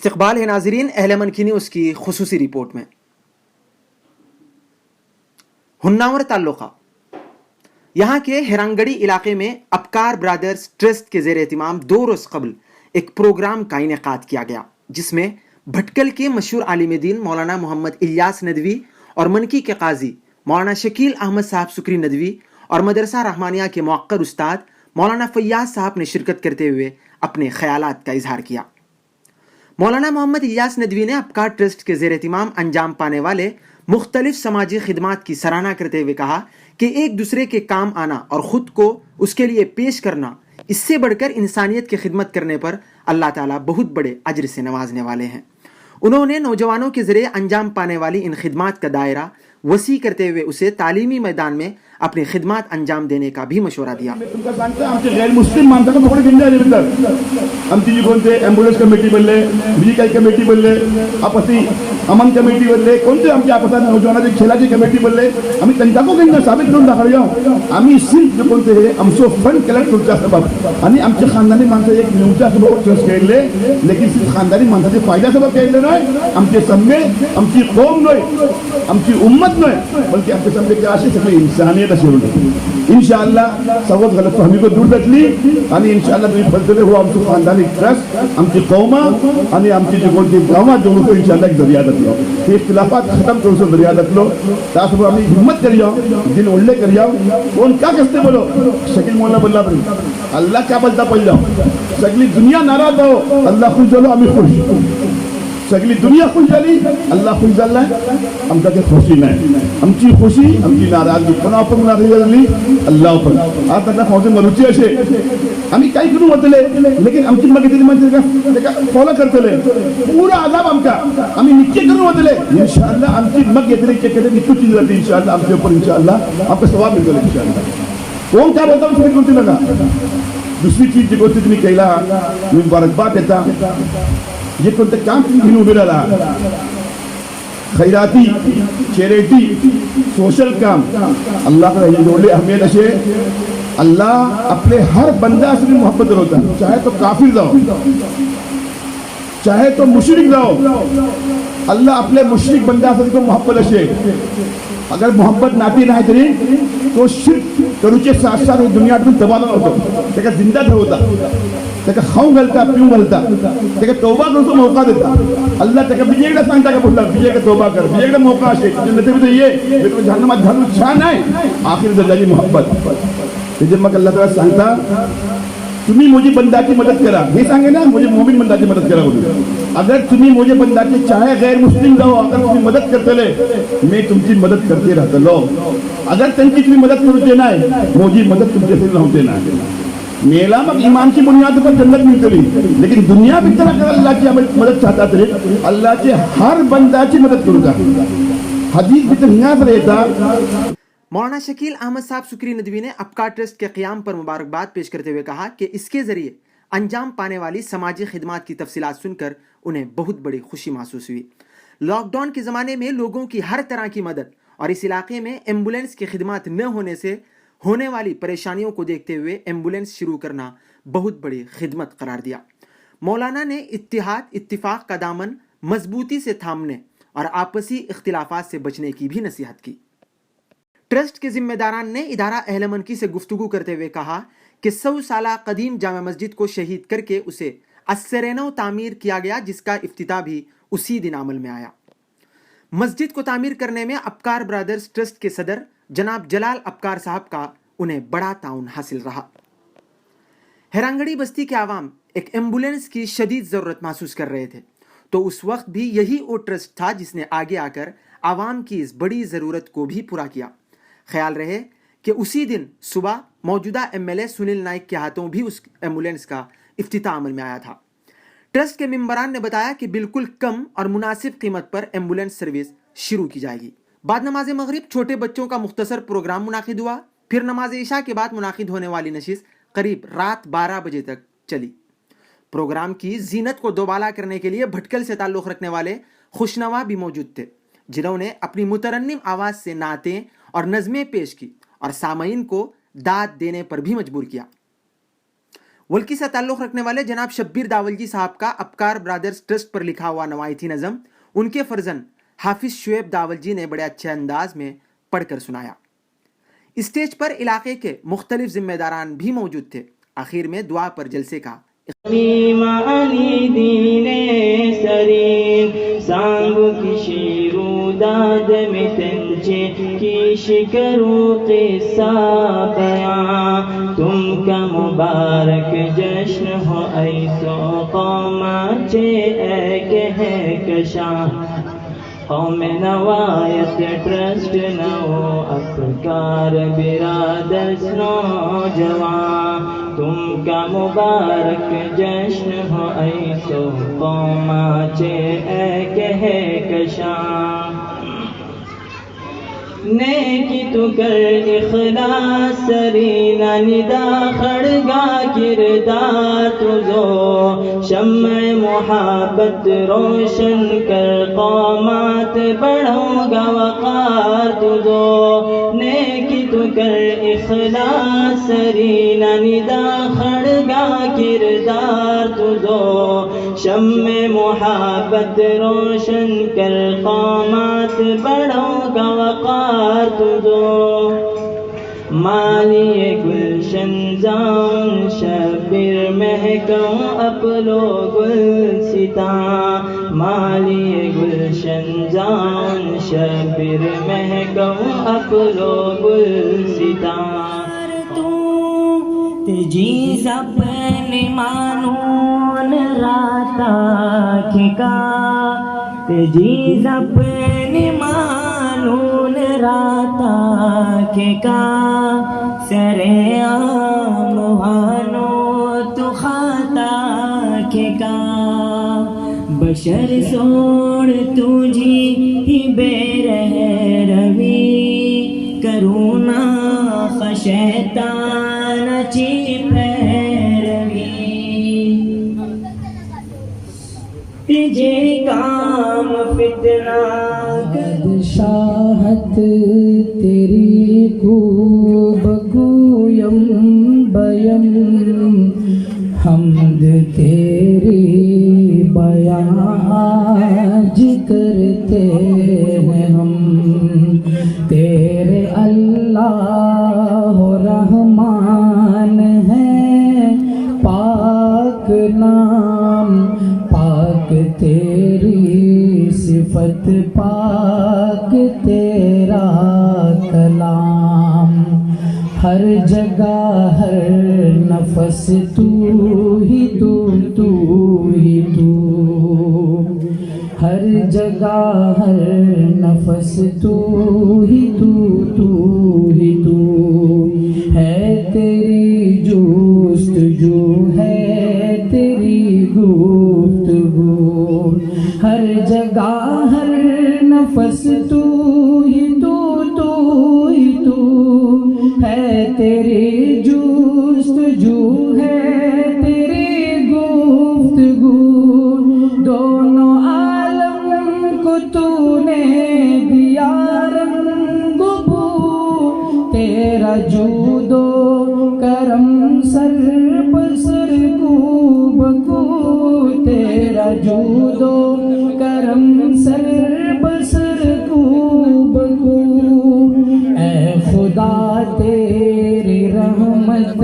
استقبال ہے ناظرین اہل من کی نیوز کی خصوصی رپورٹ میں۔ ہناور تعلقہ یہاں کے ہرانگڑی علاقے میں ابکار برادرز ٹرسٹ کے زیر اہتمام 2 روز قبل ایک پروگرام کا انعقاد کیا گیا، جس میں بھٹکل کے مشہور عالم دین مولانا محمد الیاس ندوی اور منکی کے قاضی مولانا شکیل احمد صاحب سکری ندوی اور مدرسہ رحمانیہ کے موقر استاد مولانا فیاض صاحب نے شرکت کرتے ہوئے اپنے خیالات کا اظہار کیا۔ مولانا محمد الیاس ندوی نے ابکار ٹرسٹ کے زیر اہتمام انجام پانے والے مختلف سماجی خدمات کی سراہنا کرتے ہوئے کہا کہ ایک دوسرے کے کام آنا اور خود کو اس کے لیے پیش کرنا، اس سے بڑھ کر انسانیت کی خدمت کرنے پر اللہ تعالیٰ بہت بڑے اجر سے نوازنے والے ہیں۔ انہوں نے نوجوانوں کے ذریعے انجام پانے والی ان خدمات کا دائرہ وسیع کرتے ہوئے اسے تعلیمی میدان میں اپنی خدمات انجام دینے کا بھی مشورہ دیا۔ غیر مسلم माणसांना थोडे जिंदा आहे नंतर आमची जी कोणते ॲम्ब्युलन्स कमिटी बनले, मेडिकल कमिटी बनले, आपसी अमन कमिटी बनले, कोणते आमची आपसा नौजवानाची खेळाची कमिटी बनले, आम्ही त्यांच्याको काही साबित करून दाखवूया। आम्ही सिर्फ जे कोणते हे आमचं फंड कलेक्ट तुमच्या सबब आणि आमचे खानदानी माणसं एक न्यूजच्या सबब ट्रस्ट केले, लेकिन सिर्फ खानदानी माणसाचे फायदा सबब केले नाही, आमचे सम्मे आमची कौम नाही, आमची उम्मत नाही, बल्कि आमचे सम्मे के असे सगळे इंसानियत इंशाअल्लाह सर्वच गलतफहमी को दूर रखली आणि इंशाअल्लाह तुम्ही फलसफे हो आमचं खानदानी ट्रस्ट आमची कौमा आणि आमची जी कोणती गावात जोडून तो इंशाअल्लाह एक दरिया रखलो हे इख्तिलाफात खत्म करून सो दरिया रखलो त्यासोबत आम्ही हिम्मत करियो दिन ओढले करियो कोण का कसते बोलो शकील मोला बोलला पण अल्लाह क्या बोलता पडलो सगळी दुनिया नाराज हो अल्लाह खुश झालो आम्ही खुश सगळी दुनिया खुश झाली अल्लाह खुश झाला आमचा ते खुशी नाही आमची खुशी आमची नाराजगी पण आपण नाराज झाली अल्लाह पण आता त्या फौजे मरुची असे आम्ही काय करू म्हटले लेकिन आमची मग किती म्हणजे का फॉलो करतले पूरा आजाब आमका आम्ही निश्चय करू म्हटले इंशाअल्लाह आमची मग येतले के केले निश्चित जाते इंशाअल्लाह आमच्या ऊपर इंशाअल्लाह आपका सवाब मिळेल इंशाअल्लाह कोण काय बोलतो तुम्ही कोणती नका दुसरी चीज जी गोष्ट तुम्ही केला मी मुबारकबाद देता ये कोणतं काम तुम्ही घेऊन उभे राहिला खैराती चॅरिटी सोशल काम अल्लाह का ये जोड़े हमें नशे अल्लाह अपने हर बंदा से मोहब्बत होता है चाहे तो काफिर जाओ चाहे तो मुशरिक जाओ अल्लाह अपने मुशरिक बंदा से को मोहब्बत अशे अगर मोहब्बत नाती नाही तरी तो शिर्क करूचे साथ साथ दुनियातून तबादला होतो त्याला जिंदा ठेवता त्याला खाऊ घालता पिऊ घालता त्याला तौबा करतो मौका देता अल्लाह त्याला बिजेकडे सांगता का बोलता बिजेकडे तौबा कर बिजेकडे मौका असे जन्नत ये तुम्ही जहन्नमात घालून छान आहे आखिर दर्जाची मोहब्बत त्याचे मग अल्लाह ताला सांगता तुम्ही मुझे बंदा की मदद करा हे सांगे ना मुझे मोमिन बंदा की मदद करा बोलून अगर तुम्ही मुझे बंदा की चाहे गैर मुस्लिम जाओ अगर तुम्ही मदद करतले मैं तुमची मदद करते राहतलो अगर त्यांची तुम्ही मदद करूचे नाही मुझी मदद तुमच्यासाठी नव्हते नाही मेला मग ईमान की बुनियाद पर जन्नत मिलतली लेकिन दुनिया भी तरह कर अल्लाह की मदद चाहता थे अल्लाह के हर बंदा की मदद करूंगा हदीस भी तो यहाँ से रहता। मौलाना शकील अहमद साहब सुकरी नदवी ने ابکار ٹرسٹ کے قیام پر مبارکباد پیش کرتے ہوئے کہا کہ اس کے ذریعے انجام پانے والی سماجی خدمات کی تفصیلات سن کر انہیں بہت بڑی خوشی محسوس ہوئی۔ لاک ڈاؤن کے زمانے میں لوگوں کی ہر طرح کی مدد اور اس علاقے میں ایمبولینس کی خدمات نہ ہونے سے ہونے والی پریشانیوں کو دیکھتے ہوئے ایمبولینس شروع کرنا بہت بڑی خدمت قرار دیا۔ مولانا نے اتحاد اتفاق کا دامن مضبوطی سے تھامنے اور آپسی اختلافات سے بچنے کی بھی نصیحت کی۔ ٹرسٹ کے ذمہ داران نے ادارہ اہل منکی سے گفتگو کرتے ہوئے کہا کہ 100 سالہ قدیم جامع مسجد کو شہید کر کے اسے ازسرنو تعمیر کیا گیا، جس کا افتتاح بھی اسی دن عمل میں آیا۔ مسجد کو تعمیر کرنے میں ابکار برادرز ٹرسٹ کے صدر جناب جلال ابکار صاحب کا انہیں بڑا تعاون حاصل رہا۔ ہرانگڑی بستی کے عوام ایک ایمبولینس کی شدید ضرورت محسوس کر رہے تھے، تو اس وقت بھی یہی وہ ٹرسٹ تھا جس نے آگے آ کر عوام کی اس بڑی ضرورت کو بھی پورا کیا۔ خیال رہے کہ اسی دن صبح موجودہ M L A Sunil Naik کے ہاتھوں بھی اس ایمبولینس کا افتتاح عمل میں آیا تھا۔ ٹرسٹ کے ممبران نے بتایا کہ بالکل کم اور مناسب قیمت پر ایمبولینس سروس شروع کی جائے گی۔ بعد نماز مغرب چھوٹے بچوں کا مختصر پروگرام منعقد ہوا، پھر نماز عشاء کے بعد منعقد ہونے والی نشست قریب رات 12 بجے تک چلی۔ پروگرام کی زینت کو دوبالا کرنے کے لیے بھٹکل سے تعلق رکھنے والے خوشنوا بھی موجود تھے، جنہوں نے اپنی مترنم آواز سے نعتیں اور نظمیں پیش کی اور سامعین کو داد دینے پر بھی مجبور کیا۔ ولکی سے تعلق رکھنے والے جناب شبیر داولجی صاحب کا ابکار برادرز ٹرسٹ پر لکھا ہوا نوایتی نظم ان کے فرزند حافظ شعیب داولجی نے بڑے اچھے انداز میں پڑھ کر سنایا۔ اسٹیج پر علاقے کے مختلف ذمہ داران بھی موجود تھے۔ آخر میں دعا پر جلسے کا معنی دین سرین سانگو کی شیرو داد میں تنچے کی شکرو قصہ بیان تم کا مبارک جشن ہو ایسو قوماچے اے کہکشاں قوم نوایت ٹرسٹ نو افکار برادرز نوجوان تم کا مبارک جشن ہو ایسو قوماچے اے کہکشاں نیکی تو کر اخلاص سرینا ندا خڑگا کردار تجھو شمع محبت روشن کر قومات بڑھو گا وقار تجھو نیکی تو کر اخلاص سرینا ندا خڑگا کردار تجھو شمع محبت روشن کر قومات بڑھو گا وقار تجھو مالی گلشن زان شبیر مہکوں اپلو گل ستا مالی گلشن زان شبیر مہکوں اپلو گل ستا تجیز اپنے مانون راتا کھکا تجیز اپنے مانون راتا کھکا سرے عام وانو تو خاتا کھکا بشر سوڑ تجھی ہی بے رہ روی کرونا خشیطان چی پیروی تجھے کام فتنہ قد شاہت تیری کو بگویم بیم حمد تیری بیان آج کرتے ہیں ہم تیرے اللہ رحمان ہے پاک نام پاک تیری صفت پاک تیرا کلام ہر جگہ ہر نفس تو ہی تو ہر جگہ ہر نفس تو ہی تو ہے تیری جستجو ہے تیری گفتگو ہر جگہ ہر نفس تو ہی تو ہے تیری جستجو ہے تیری گفتگو دونوں عالم کو تو نے دیا رنگ بو تیرا جود و کرم سر بسر کو بکو تیرا جود و کرم سر بسر کو بکو اے خدا تیری رحمت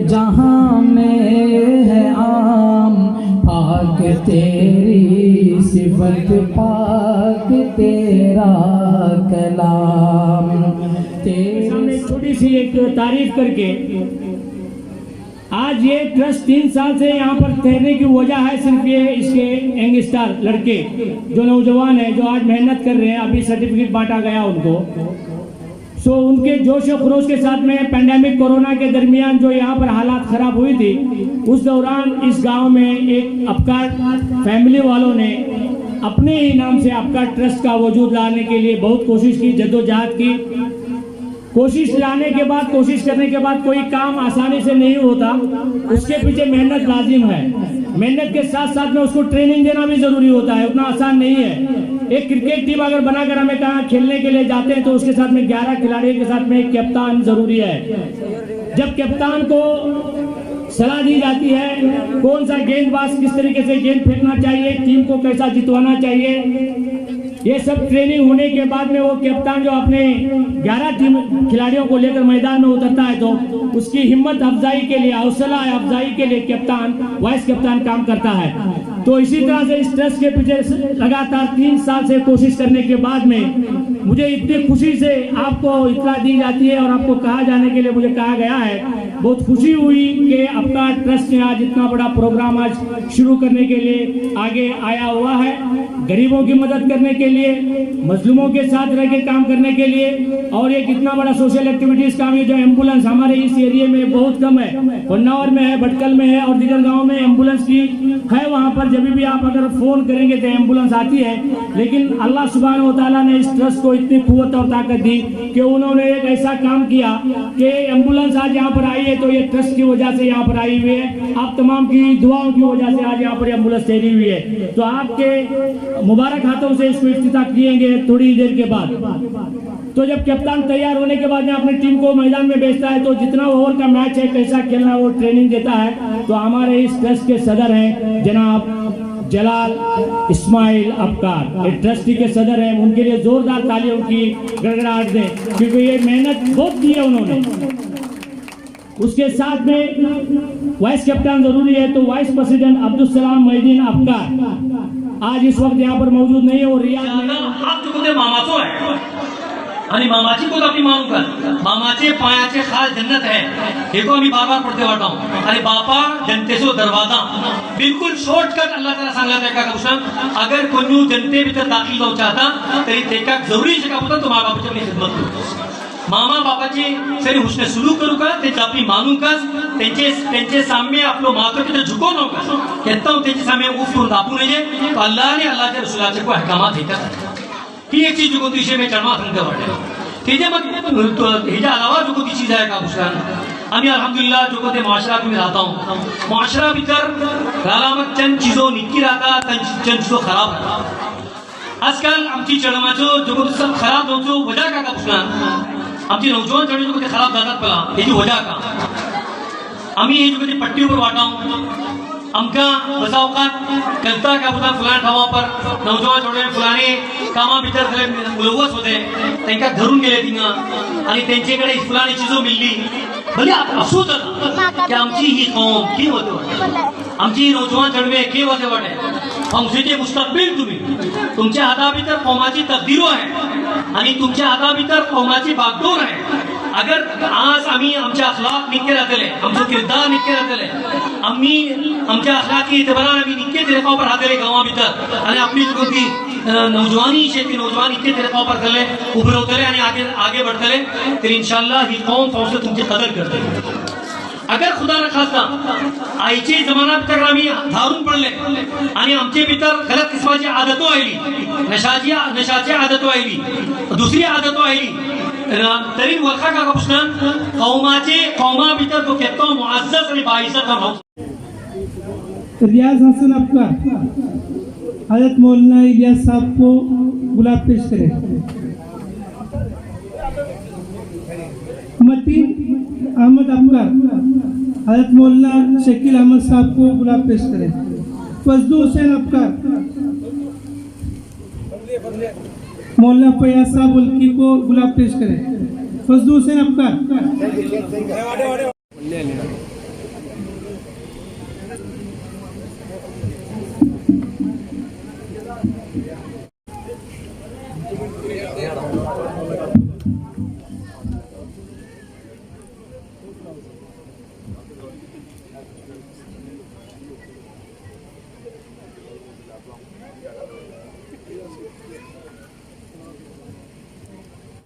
جہاں میں ہے عام پاک تیری صفت پاک تیرا کلام سامنے چھوٹی سی ایک تعریف کر کے آج یہ ٹرسٹ 3 سال سے یہاں پر ٹھہرنے کی وجہ ہے صرف یہ اس کے ینگسٹر لڑکے جو نوجوان ہیں جو آج محنت کر رہے ہیں ابھی سرٹیفکیٹ بانٹا گیا ان کو ان کے جوش و خروش کے ساتھ میں پینڈیمک کورونا کے درمیان جو یہاں پر حالات خراب ہوئی تھی اس دوران اس گاؤں میں ایک ابکار فیملی والوں نے اپنے ہی نام سے ابکار ٹرسٹ کا وجود لانے کے لیے بہت کوشش کی جدوجہد کی کوشش لانے کے بعد کوشش کرنے کے بعد کوئی کام آسانی سے نہیں ہوتا اس کے پیچھے محنت لازم ہے محنت کے ساتھ ساتھ میں اس کو ٹریننگ دینا بھی ضروری ہوتا ہے اتنا آسان نہیں ہے ایک کرکٹ ٹیم اگر بنا کر ہمیں کہاں کھیلنے کے لیے جاتے ہیں تو اس کے ساتھ میں 11 کھلاڑیوں کے ساتھ میں ایک کپتان ضروری ہے جب کپتان کو सलाह दी जाती है, कौन सा गेंदबाज किस तरीके से गेंद फेंकना चाहिए, टीम को कैसा जितवाना चाहिए। ये सब ट्रेनिंग होने के बाद में वो कप्तान जो अपने 11 टीम खिलाड़ियों को लेकर मैदान में उतरता है तो उसकी हिम्मत अफजाई के लिए, हौसला अफजाई के लिए कप्तान, वाइस कप्तान काम करता है। तो इसी तरह से इस ट्रस्ट के पीछे लगातार 3 साल से कोशिश करने के बाद में मुझे इतनी खुशी से आपको इत्तला दी जाती है और आपको कहा जाने के लिए मुझे कहा गया है। बहुत खुशी हुई कि आपका ट्रस्ट ने आज इतना बड़ा प्रोग्राम आज शुरू करने के लिए आगे आया हुआ है, गरीबों की मदद करने के लिए, मजलूमों के साथ रह के काम करने के लिए। और एक इतना बड़ा सोशल एक्टिविटीज काम, ये जो एम्बुलेंस हमारे इस एरिया में बहुत कम है, होन्नावर में है, भटकल में है और दीगर गाँव में एम्बुलेंस की है। वहाँ पर जब भी आप अगर फोन करेंगे तो एम्बुलेंस आती है, लेकिन अल्लाह सुब्हानहू व तआला ने इस ट्रस्ट को इतनी कुव्वत और ताकत दी कि उन्होंने एक ऐसा काम किया कि एम्बुलेंस आज यहाँ पर आई है तो ये ट्रस्ट की वजह से यहाँ पर आई हुई है, आप तमाम की दुआओं की वजह से आज यहाँ पर एम्बुलेंस ठहरी हुई है। तो आपके मुबारक हाथों से इसको इफ्तिताह किएंगे थोड़ी देर के बाद। तो जब कप्तान तैयार होने के बाद में अपनी टीम को मैदान में भेजता है तो जितना ओवर का मैच है, कैसा खेलना है, वो ट्रेनिंग देता है। तो हमारे इस ट्रस्ट के सदर हैं जनाब जलाल इस्माइल अबकार, ये ट्रस्टी के सदर हैं, उनके लिए जोरदार तालियों की गड़गड़ाहट दें क्योंकि ये मेहनत बहुत की है उन्होंने। उसके साथ में वाइस कैप्टन जरूरी है, तो वाइस प्रेसिडेंट अब्दुल सलाम मोहिद्दीन अबकार आज इस वक्त यहाँ पर मौजूद नहीं है और रियाद में हात चुकते मामाचो आहे आणि मामाची कोण आपली मानू का, मामाचे पायाचे खाल जन्नत है, देखो आम्ही बार बार पढ़ते वाटा हूँ। आणि बापा जनतेचो दरवाजा बिल्कुल शॉर्टकट अल्लाह ताला सांगला त्या का गोष्ट, अगर कोणी जनते भीतर दाखल जाऊ चाहता तरी तेका जरुरी शिका होता तो माँ बापाची आपली खिदमत करू, मामा बापाची सरी हुसने सुलूक करू का, त्यांची आपली मानू का, त्यांचे सामने आपलं मात्र किती झुकव नका, कहता त्यांचे सामने उफ करून दाबू नये, तो अल्लाह ने अल्लाह के रसूलाचे को अहकामात देतात। ही एक चीज जो विषय में चढ़वा समझते वाटे तेजे मग हेजा अलावा जो कोणती चीज आहे का मुस्कान आम्ही अल्हम्दुलिल्लाह जो कोणते माशरा में रहता हूँ, माशरा भीतर रालामत चंद चीजों निकी रहता, चंद चीजों खराब रहता। आजकाल आमची चढमाचो जो कोणते सब खराब होतो वजह का मुस्कान, आमची नौजवान चढे जो कोणते खराब जातात पला याची वजह का आम्ही हे जो कोणते पट्टीवर वाटाऊ हमका बसावकात कलता का बुधा फलान ठावा पर नौजवान छोटे फलाने कामा भीतर सगळे मुलवस होते, त्यांना धरून गेले तिंगा आणि त्यांच्याकडे फलानी चीजो मिळली, भले असू तर की आमची ही कौम की होते, आमची नौजवान चढवे के होते वाटे, आमचे मुस्तकबिल तुमच्या हाता भीतर कौमाची तकदीरो आहे आणि तुमच्या हाता भीतर कौमाची बागडोर आहे। अगर आज आम्ही आमचे अखलाक निक्के राहतले, आमचे किरदार निक्के राहतले, आम्ही आमच्या अखलाकी इतबारान आम्ही निक्के तरीकावर राहतले गावा भीतर आणि आपली कोणती नौजवानी शेती नौजवान इतके तरीकावर करले उभरवतले आणि आगे बढ़तले तर इंशाअल्लाह ही कौम फौज तुमची कदर करते। अगर खुदा न खास्ता आईचे जमाना भीतर आम्ही धारून पडले आणि आमचे भीतर गलत किस्माची आदतो आयली, नशाची आदतो आयली, दुसरी आदतो आयली तरी वखा का प्रश्न कौमा भीतर तो कहता मुअज्जज आणि बाइज्जत हम रियाज हसन अबकार हजरत मौलाना इलियास साहब को गुलाब पेश करें। मतीन अहमद अबकार हजरत मौलाना शकील अहमद साहब को गुलाब पेश करें। फजलू हुसैन अबकार मौलाना फयाज साहब उल्की को गुलाब पेश करें। फजलू हुसैन अबकार